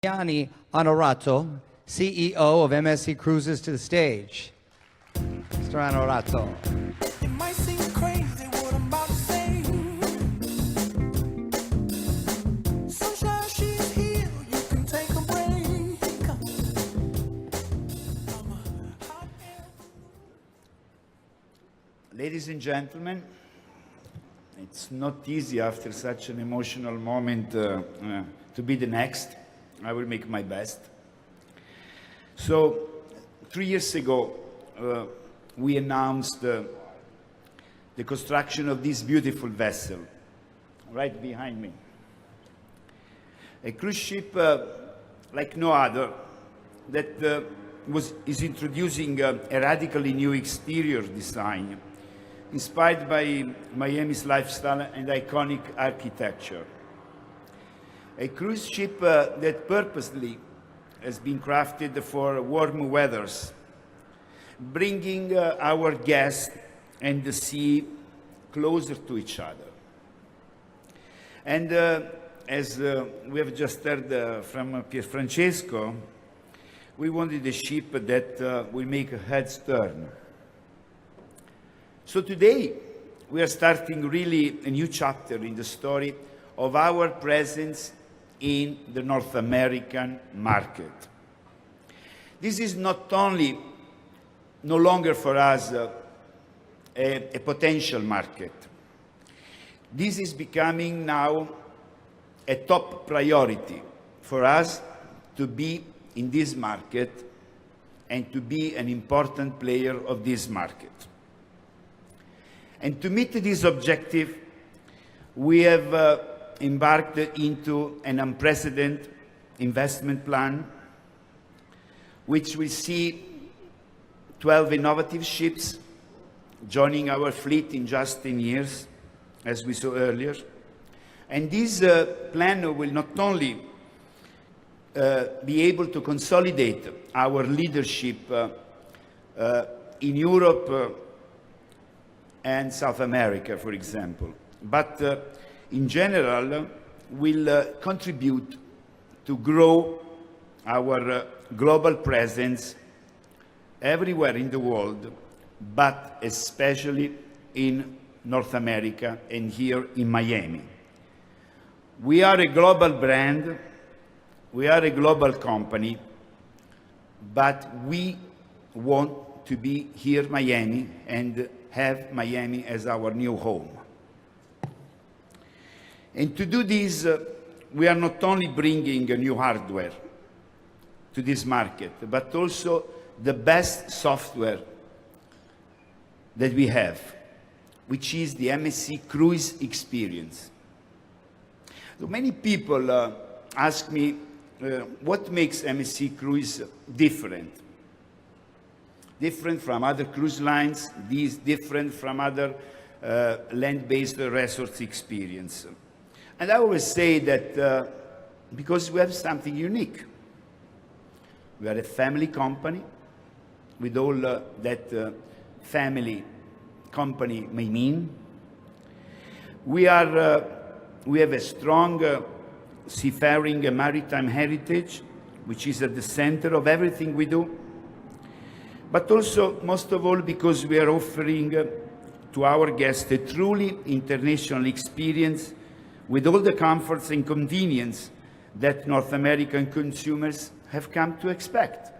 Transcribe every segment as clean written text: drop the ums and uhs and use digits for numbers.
Gianni Onorato, CEO of MSC Cruises, to the stage. Mr. Onorato. It might seem crazy what I'm about to say. Sunshine, she's here, you can take a break. Ladies and gentlemen, it's not easy after such an emotional moment to be the next. I will make my best. So, 3 years ago, we announced the construction of this beautiful vessel right behind me. A cruise ship like no other that is introducing a radically new exterior design inspired by Miami's lifestyle and iconic architecture. A cruise ship that purposely has been crafted for warm weathers, bringing our guests and the sea closer to each other. And as we have just heard from Pier Francesco, we wanted a ship that will make heads turn. So today, we are starting really a new chapter in the story of our presence in the North American market. This is not only no longer for us a potential market. This is becoming now a top priority for us to be in this market and to be an important player of this market. And to meet this objective, we have embarked into an unprecedented investment plan, which will see 12 innovative ships joining our fleet in just 10 years, as we saw earlier. And this plan will not only be able to consolidate our leadership in Europe and South America, for example, but in general will contribute to grow our global presence everywhere in the world, but especially in North America and here in Miami. We are a global brand, we are a global company, but we want to be here in Miami and have Miami as our new home. And to do this, we are not only bringing a new hardware to this market, but also the best software that we have, which is the MSC Cruise experience. So many people ask me, what makes MSC Cruise different? Different from other cruise lines, different from other land-based resorts experience. And I always say that because we have something unique. We are a family company with all that family company may mean. We have a strong seafaring and maritime heritage, which is at the center of everything we do. But also, most of all, because we are offering to our guests a truly international experience with all the comforts and convenience that North American consumers have come to expect.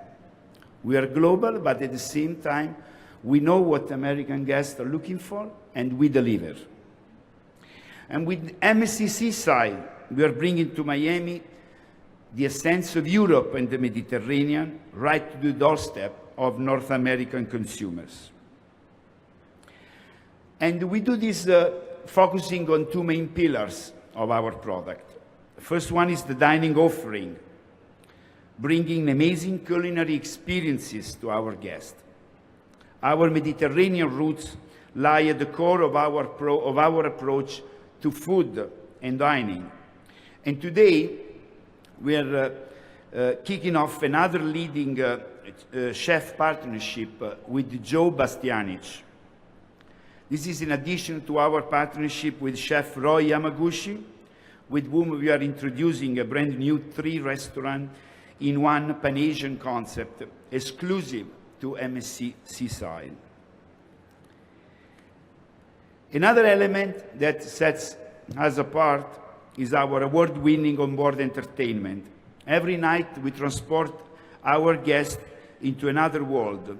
We are global, but at the same time, we know what American guests are looking for, and we deliver. And with MSC Seaside, we are bringing to Miami the essence of Europe and the Mediterranean right to the doorstep of North American consumers. And we do this focusing on two main pillars of our product. The first one is the dining offering, bringing amazing culinary experiences to our guests. Our Mediterranean roots lie at the core of our approach to food and dining. And today, we are kicking off another leading chef partnership with Joe Bastianich. This is in addition to our partnership with Chef Roy Yamaguchi, with whom we are introducing a brand new 3-restaurant in one Pan-Asian concept exclusive to MSC Seaside. Another element that sets us apart is our award-winning onboard entertainment. Every night we transport our guests into another world,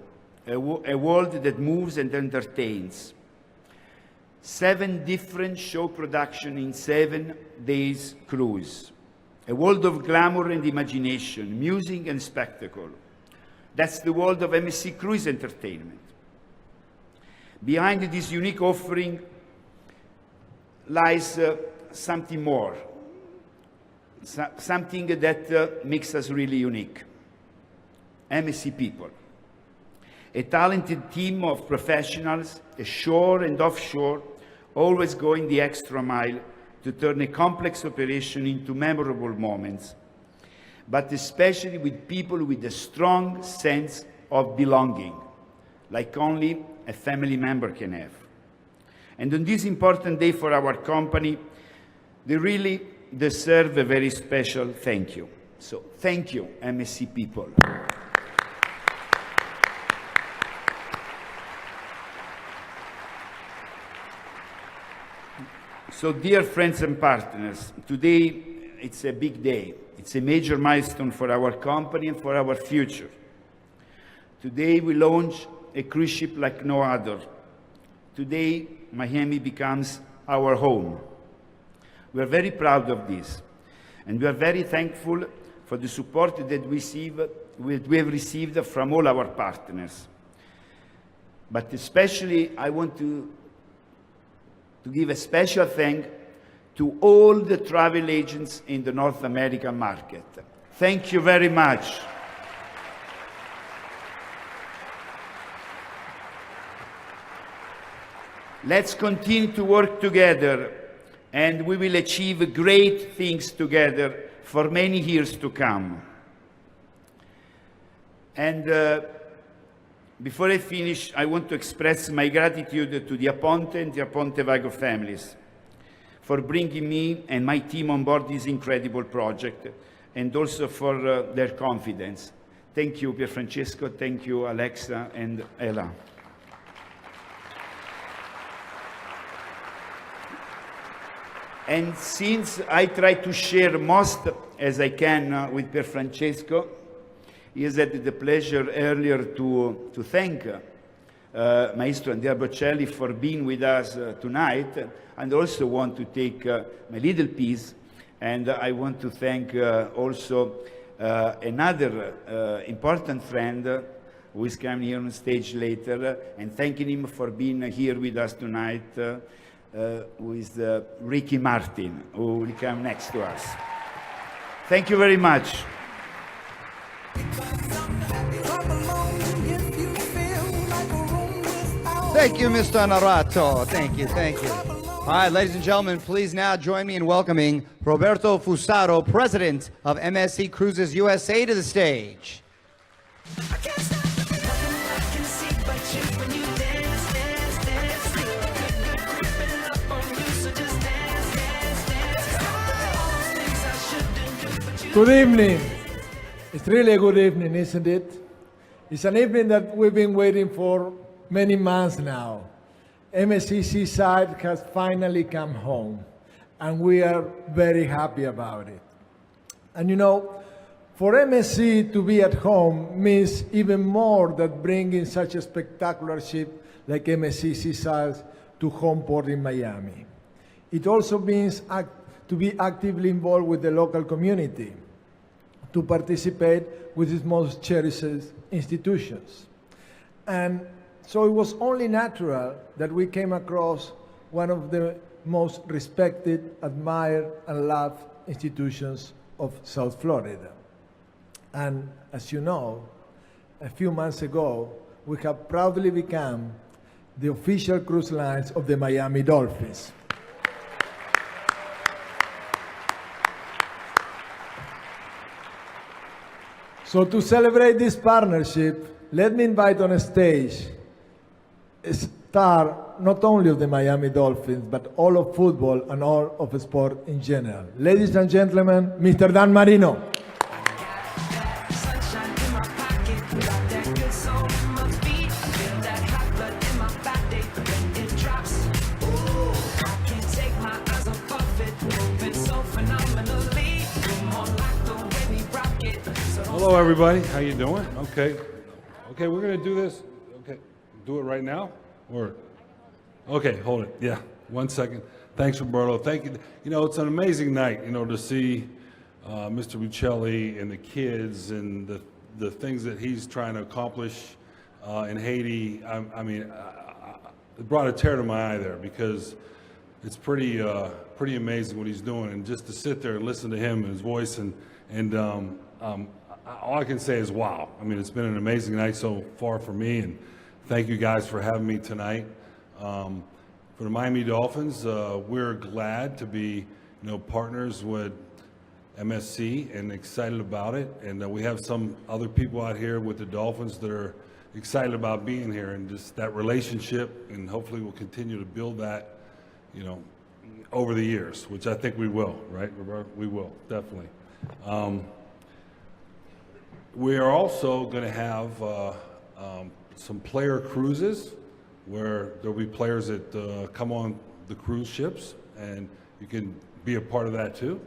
a world that moves and entertains. 7 different show productions in 7 days cruise. A world of glamour and imagination, music and spectacle. That's the world of MSC Cruise Entertainment. Behind this unique offering lies something more, something that makes us really unique. MSC people. A talented team of professionals, ashore and offshore, always going the extra mile to turn a complex operation into memorable moments, but especially with people with a strong sense of belonging, like only a family member can have. And on this important day for our company, they really deserve a very special thank you. So thank you, MSC people. So dear friends and partners, today it's a big day. It's a major milestone for our company and for our future. Today we launch a cruise ship like no other. Today Miami becomes our home. We are very proud of this, and we are very thankful for the support that we have received from all our partners. But especially I want to give a special thank to all the travel agents in the North American market. Thank you very much. Let's continue to work together, and we will achieve great things together for many years to come. And before I finish, I want to express my gratitude to the Aponte and the Aponte Vago families for bringing me and my team on board this incredible project, and also for their confidence. Thank you, Pierfrancesco. Thank you, Alexa and Ella. And since I try to share most as I can with Pierfrancesco, he has had the pleasure earlier to thank Maestro Andrea Bocelli for being with us tonight, and also want to take my little piece, and I want to thank also another important friend who is coming here on stage later, and thanking him for being here with us tonight, who is Ricky Martin, who will come next to us. Thank you very much. Thank you, Mr. Narato. Thank you, thank you. All right, ladies and gentlemen, please now join me in welcoming Roberto Fusaro, President of MSC Cruises USA, to the stage. Good evening. It's really a good evening, isn't it? It's an evening that we've been waiting for many months now. MSC Seaside has finally come home, and we are very happy about it. And you know, for MSC to be at home means even more than bringing such a spectacular ship like MSC Seaside to home port in Miami. It also means to be actively involved with the local community, to participate with its most cherished institutions. And so it was only natural that we came across one of the most respected, admired, and loved institutions of South Florida. And as you know, a few months ago, we have proudly become the official cruise lines of the Miami Dolphins. So to celebrate this partnership, let me invite on stage a star not only of the Miami Dolphins, but all of football and all of sport in general. Ladies and gentlemen, Mr. Dan Marino. Sunshine in my pocket, got that good soul in my feet. I feel that hot blood in my body when it drops. Ooh, I can't take my eyes off it, moving so phenomenally. You're more like the way we rock it. So don't Hello, everybody. How you doing? Okay, we're gonna do this. Okay, do it right now, or okay, hold it. Yeah, 1 second. Thanks, Roberto. Thank you. You know, it's an amazing night. You know, to see Mr. Buccelli and the kids and the things that he's trying to accomplish in Haiti. I mean, it brought a tear to my eye there because it's pretty amazing what he's doing, and just to sit there and listen to him and his voice and all I can say is wow. I mean, it's been an amazing night so far for me, and thank you guys for having me tonight. For the Miami Dolphins, we're glad to be, partners with MSC and excited about it. And we have some other people out here with the Dolphins that are excited about being here, and just that relationship, and hopefully we'll continue to build that, over the years, which I think we will, right, Roberto? We will, definitely. We are also going to have some player cruises where there'll be players that come on the cruise ships, and you can be a part of that too,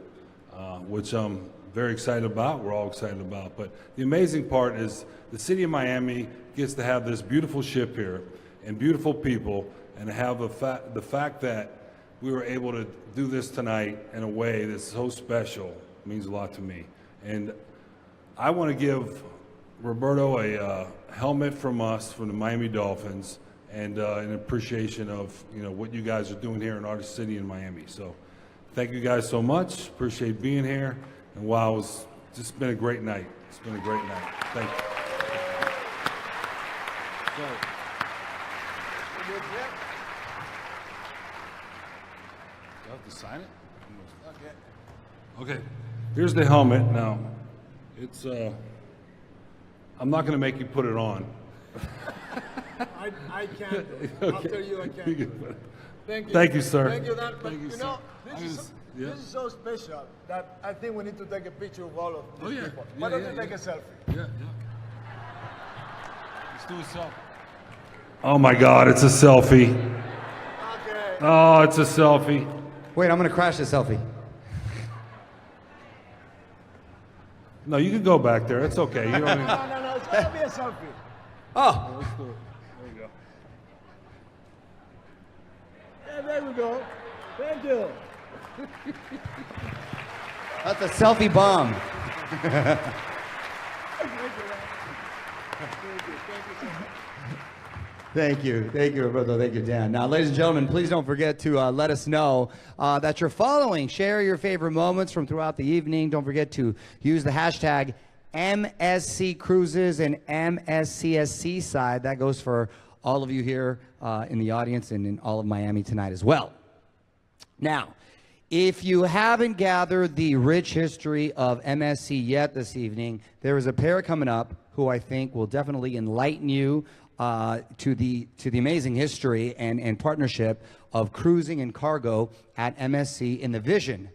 which I'm very excited about. We're all excited about. But the amazing part is the city of Miami gets to have this beautiful ship here and beautiful people, and have the fact that we were able to do this tonight in a way that's so special means a lot to me. And I want to give Roberto a helmet from us, from the Miami Dolphins, and an appreciation of what you guys are doing here in our city in Miami. So thank you guys so much. Appreciate being here. And wow, it's just been a great night. It's been a great night. Thank you. Do I have to sign it? Okay. Here's the helmet. Now, it's I'm not going to make you put it on. I can't. After you, I can't. Thank you. Thank you, sir. Thank you, Dan. But Thank you, sir. This is so special that I think we need to take a picture of all of these people. Yeah, Why don't you take a selfie? Yeah. Let's do a selfie. Oh my God, it's a selfie. Okay. Oh, it's a selfie. Wait, I'm going to crash the selfie. No, you can go back there. It's okay. You don't need... No, it's gonna be a selfie. Oh, Let's do it. There you go. Yeah, there we go. Thank you. that's a selfie bomb. Thank you, Roberto. Thank you, Dan. Now, ladies and gentlemen, please don't forget to let us know that you're following. Share your favorite moments from throughout the evening. Don't forget to use the hashtag MSC Cruises and MSC Seaside. That goes for all of you here in the audience and in all of Miami tonight as well. Now, if you haven't gathered the rich history of MSC yet this evening, there is a pair coming up who I think will definitely enlighten you to the amazing history and partnership of cruising and cargo at MSC in the vision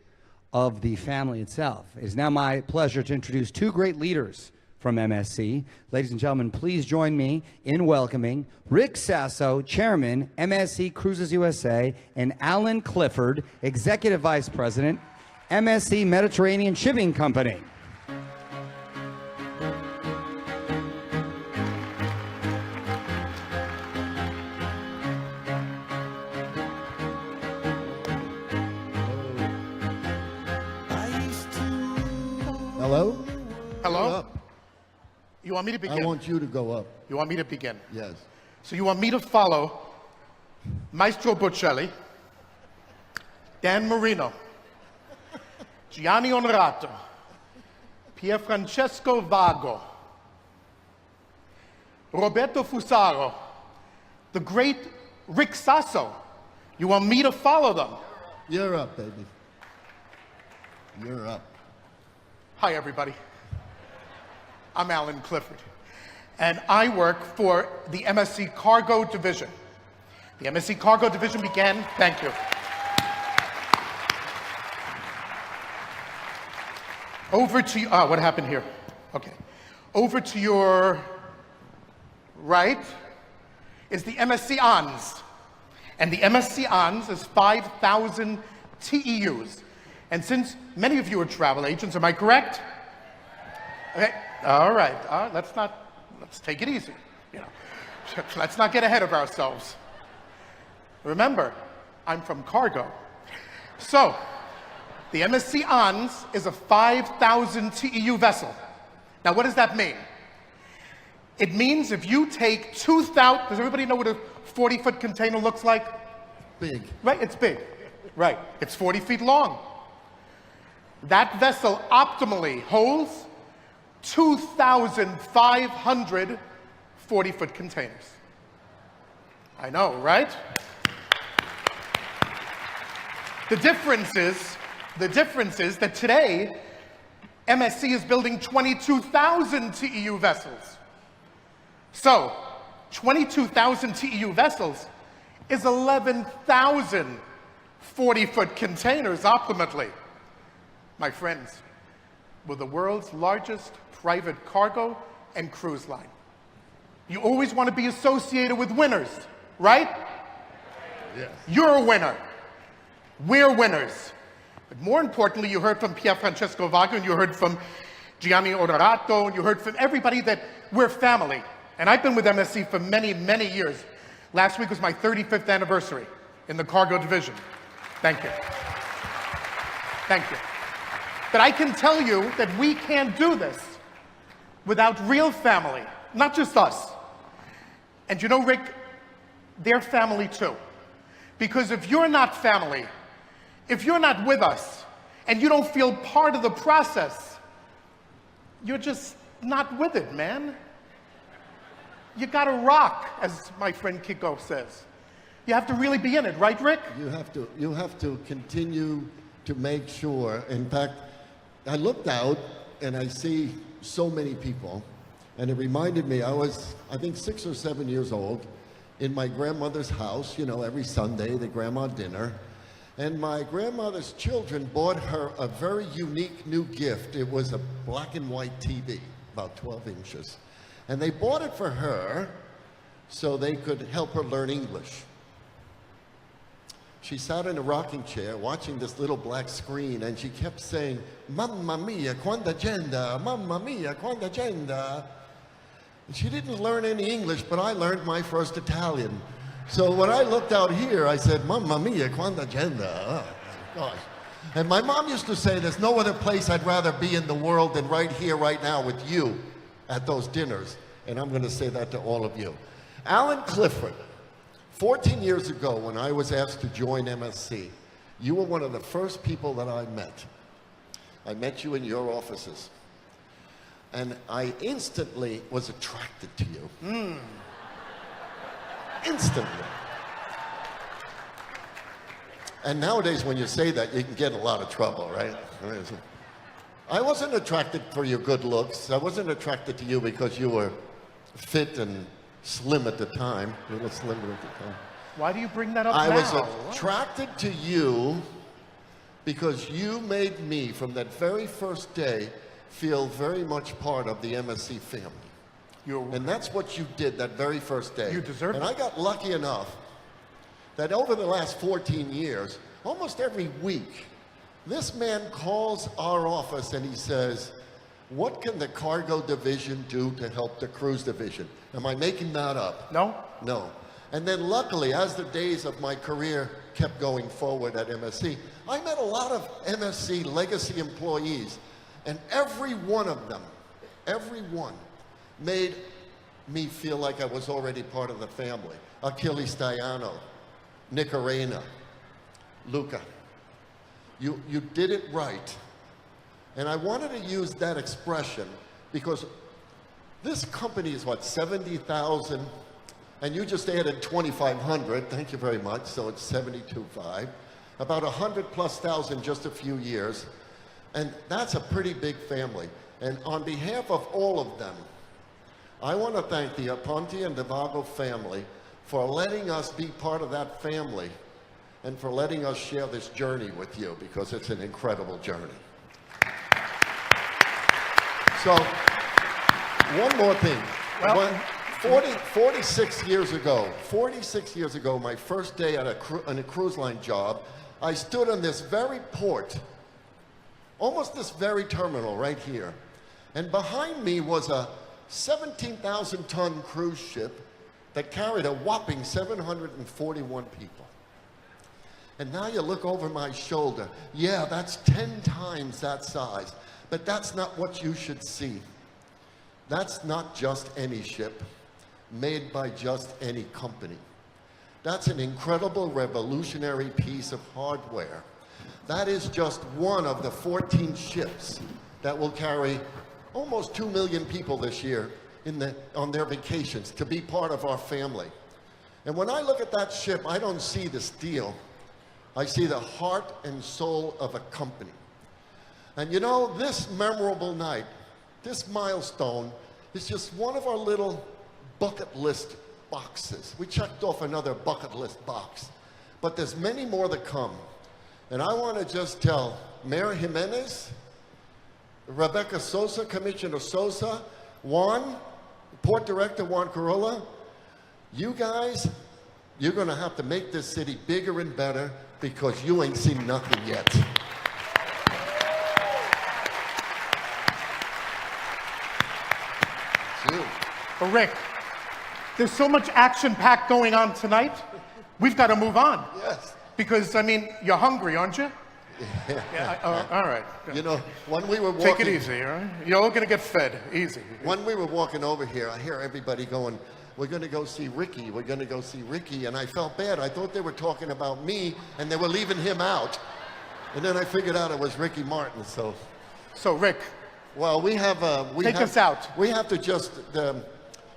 of the family itself. It is now my pleasure to introduce two great leaders from MSC. Ladies and gentlemen, please join me in welcoming Rick Sasso, Chairman, MSC Cruises USA, and Alan Clifford, Executive Vice President, MSC Mediterranean Shipping Company. Hello? Hello? You want me to begin? I want you to go up. You want me to begin? Yes. So you want me to follow Maestro Bocelli, Dan Marino, Gianni Onorato, Pierfrancesco Vago, Roberto Fusaro, the great Rick Sasso. You want me to follow them? You're up, baby. You're up. Hi, everybody. I'm Alan Clifford, and I work for the MSC Cargo Division. The MSC Cargo Division began, thank you. Over to you, what happened here? Okay. Over to your right is the MSC ANS. And the MSC ANS is 5,000 TEUs. And since many of you are travel agents, am I correct? Okay, all right, let's take it easy. You know, let's not get ahead of ourselves. Remember, I'm from cargo. So, the MSC ANS is a 5,000 TEU vessel. Now, what does that mean? It means if you take 2,000, does everybody know what a 40-foot container looks like? Big. Right, it's big. Right, it's 40 feet long. That vessel optimally holds 2,500 40-foot containers. I know, right? The difference is that today, MSC is building 22,000 TEU vessels. So, 22,000 TEU vessels is 11,000 40-foot containers optimally. My friends, we're the world's largest private cargo and cruise line. You always want to be associated with winners, right? Yes. You're a winner. We're winners. But more importantly, you heard from Pier Francesco Vago, and you heard from Gianni Odorato, and you heard from everybody that we're family. And I've been with MSC for many, many years. Last week was my 35th anniversary in the cargo division. Thank you. Thank you. But I can tell you that we can't do this without real family, not just us. And you know, Rick, they're family too. Because if you're not family, if you're not with us, and you don't feel part of the process, you're just not with it, man. You gotta rock, as my friend Kiko says. You have to really be in it, right, Rick? You have to continue to make sure. In fact, I looked out and I see so many people, and it reminded me, I was, I think, 6 or 7 years old in my grandmother's house, you know, every Sunday, the grandma dinner. And my grandmother's children bought her a very unique new gift. It was a black and white TV, about 12 inches. And they bought it for her so they could help her learn English. She sat in a rocking chair watching this little black screen, and she kept saying, "Mamma mia, quanta agenda, mamma mia, quanta agenda." And she didn't learn any English, but I learned my first Italian. So when I looked out here, I said, "Mamma mia, quanta agenda." Oh, my gosh. And my mom used to say, there's no other place I'd rather be in the world than right here, right now with you at those dinners. And I'm going to say that to all of you. Alan Clifford, 14 years ago when I was asked to join MSC, you were one of the first people that I met. I met you in your offices. And I instantly was attracted to you. Instantly. And nowadays when you say that, you can get in a lot of trouble, right? I wasn't attracted for your good looks. I wasn't attracted to you because you were fit and slim at the time. A little slimmer at the time. Why do you bring that up I now? was attracted to you because you made me, from that very first day, feel very much part of the MSC family. And that's what you did that very first day. You deserve it. And I got lucky enough that over the last 14 years, almost every week, this man calls our office and he says, "What can the cargo division do to help the cruise division?" Am I making that up? No? No. And then luckily, as the days of my career kept going forward at MSC, I met a lot of MSC legacy employees, and every one of them, every one, made me feel like I was already part of the family. Achilles Staiano, Nick Arena, Luca. You did it right. And I wanted to use that expression because this company is what, 70,000, and you just added 2,500, thank you very much, so it's 72.5, about 100,000+ just a few years, and that's a pretty big family. And on behalf of all of them, I want to thank the Aponte and DeVago family for letting us be part of that family and for letting us share this journey with you, because it's an incredible journey. So, one more thing. Well, 46 years ago, my first day on a cruise line job, I stood on this very port, almost this very terminal right here. And behind me was a 17,000-ton cruise ship that carried a whopping 741 people. And now you look over my shoulder. Yeah, that's 10 times that size. But that's not what you should see. That's not just any ship made by just any company. That's an incredible revolutionary piece of hardware. That is just one of the 14 ships that will carry almost 2 million people this year on their vacations to be part of our family. And when I look at that ship, I don't see the steel. I see the heart and soul of a company. And you know, this memorable night, this milestone, is just one of our little bucket list boxes. We checked off another bucket list box, but there's many more to come. And I want to just tell Mayor Jimenez, Rebecca Sosa, Commissioner Sosa, Juan, Port Director Juan Corolla, you guys, you're going to have to make this city bigger and better, because you ain't seen nothing yet. It's you. But Rick, there's so much action-packed going on tonight, we've got to move on. Yes. Because, I mean, you're hungry, aren't you? Yeah. All right. You know, when we were walking... Take it easy, all right? You're all going to get fed. Easy. When we were walking over here, I hear everybody going, we're going to go see Ricky, we're going to go see Ricky, and I felt bad. I thought they were talking about me, and they were leaving him out. And then I figured out it was Ricky Martin, so... So, Rick... Well, we have... Take us out. We have to just...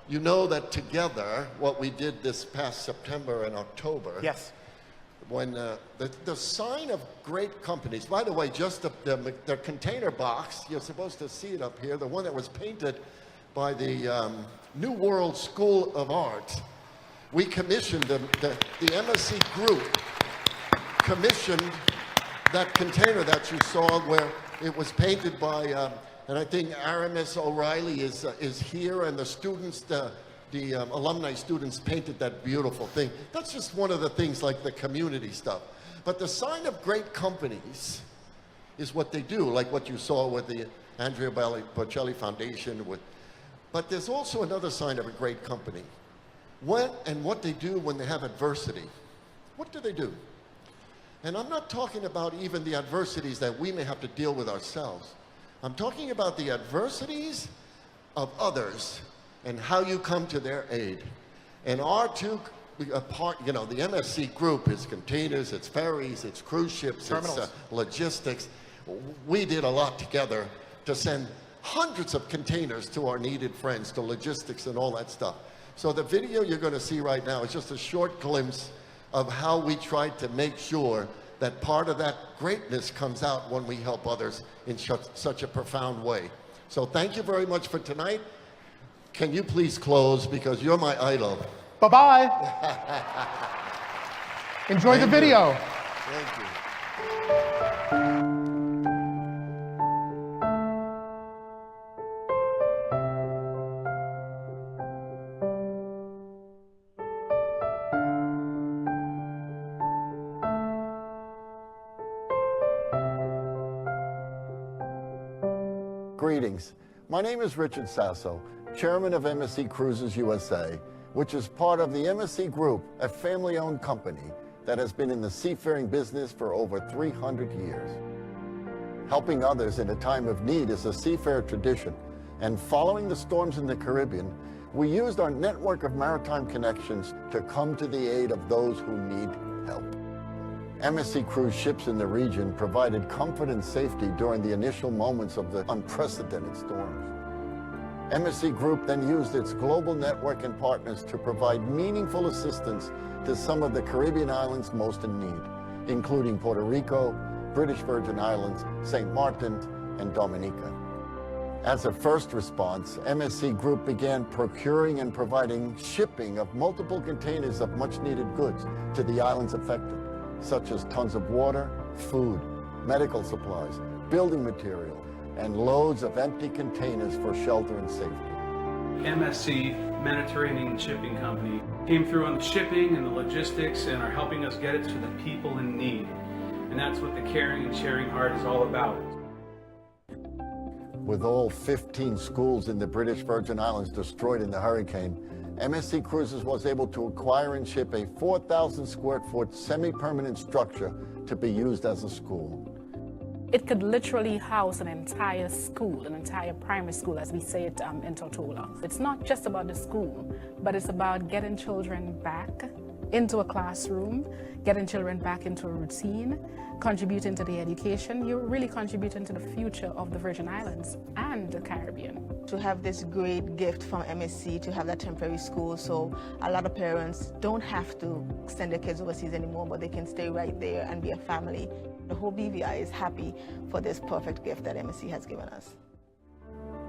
you know that together, what we did this past September and October... Yes. When the sign of great companies, by the way, just the container box, you're supposed to see it up here, the one that was painted by the New World School of Art. We commissioned, the MSC group commissioned that container that you saw where it was painted by, and I think Aramis O'Reilly is here, and the students, the alumni students painted that beautiful thing. That's just one of the things, like the community stuff. But the sign of great companies is what they do, like what you saw with the Andrea Bocelli Foundation. But there's also another sign of a great company. What they do when they have adversity. What do they do? And I'm not talking about even the adversities that we may have to deal with ourselves. I'm talking about the adversities of others and how you come to their aid. And our two part, you know, the MSC group is containers, it's ferries, it's cruise ships, terminals, it's logistics. We did a lot together to send hundreds of containers to our needed friends, to logistics and all that stuff. So the video you're going to see right now is just a short glimpse of how we tried to make sure that part of that greatness comes out when we help others in such a profound way. So thank you very much for tonight. Can you please close, because you're my idol. Bye-bye. Enjoy the video. Thank you. Greetings. My name is Richard Sasso, Chairman of MSC Cruises USA, which is part of the MSC Group, a family-owned company that has been in the seafaring business for over 300 years. Helping others in a time of need is a seafarer tradition, and following the storms in the Caribbean, we used our network of maritime connections to come to the aid of those who need help. MSC cruise ships in the region provided comfort and safety during the initial moments of the unprecedented storms. MSC Group then used its global network and partners to provide meaningful assistance to some of the Caribbean islands most in need, including Puerto Rico, British Virgin Islands, St. Martin, and Dominica. As a first response, MSC Group began procuring and providing shipping of multiple containers of much-needed goods to the islands affected, such as tons of water, food, medical supplies, building material, and loads of empty containers for shelter and safety. MSC Mediterranean Shipping Company came through on the shipping and the logistics and are helping us get it to the people in need. And that's what the caring and sharing heart is all about. With all 15 schools in the British Virgin Islands destroyed in the hurricane, MSC Cruises was able to acquire and ship a 4,000 square foot semi-permanent structure to be used as a school. It could literally house an entire school, an entire primary school, as we say it in Tortola. It's not just about the school, but it's about getting children back into a classroom, getting children back into a routine, contributing to the education. You're really contributing to the future of the Virgin Islands and the Caribbean. To have this great gift from MSC, to have that temporary school, so a lot of parents don't have to send their kids overseas anymore, but they can stay right there and be a family. The whole BVI is happy for this perfect gift that MSC has given us.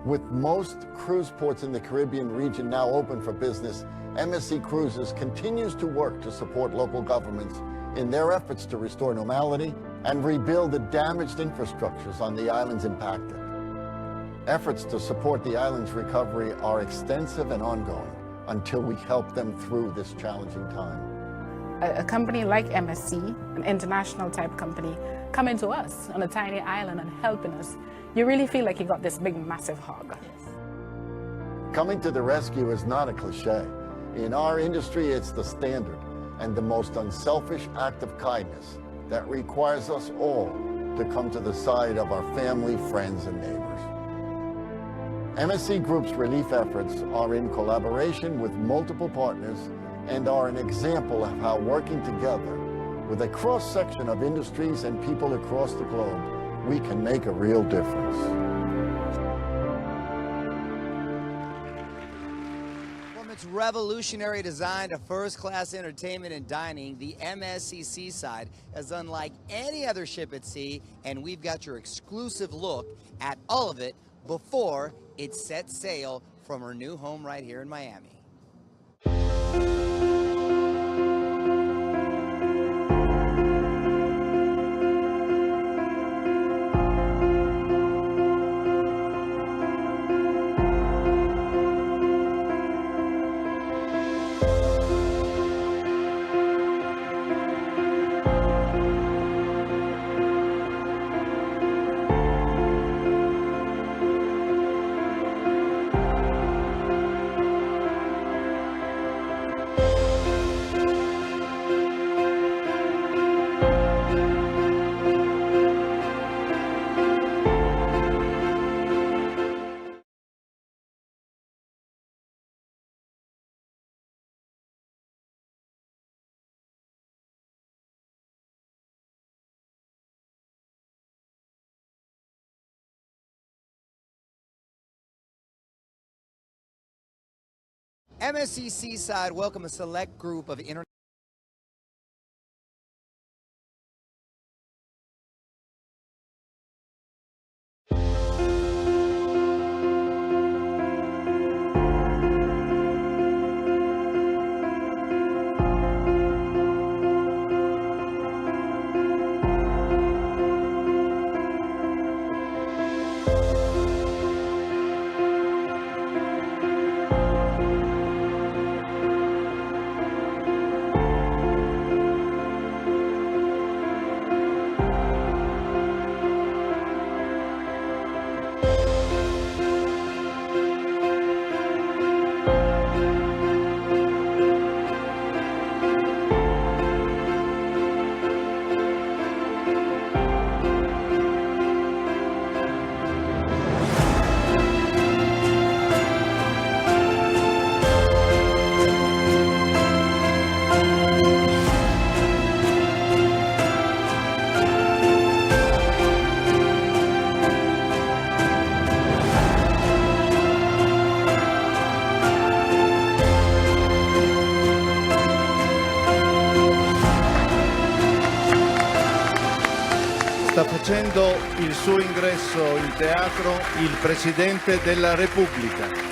With most cruise ports in the Caribbean region now open for business, MSC Cruises continues to work to support local governments in their efforts to restore normality and rebuild the damaged infrastructures on the islands impacted. Efforts to support the islands' recovery are extensive and ongoing until we help them through this challenging time. A company like MSC, an international type company, coming to us on a tiny island and helping us, you really feel like you got this big, massive hug. Coming to the rescue is not a cliche. In our industry, it's the standard and the most unselfish act of kindness that requires us all to come to the side of our family, friends, and neighbors. MSC Group's relief efforts are in collaboration with multiple partners and are an example of how working together with a cross-section of industries and people across the globe, we can make a real difference. From its revolutionary design to first-class entertainment and dining, the MSC Seaside is unlike any other ship at sea, and we've got your exclusive look at all of it before it sets sail from her new home right here in Miami. MSC Seaside welcome a select group of international facendo il suo ingresso in teatro il Presidente della Repubblica.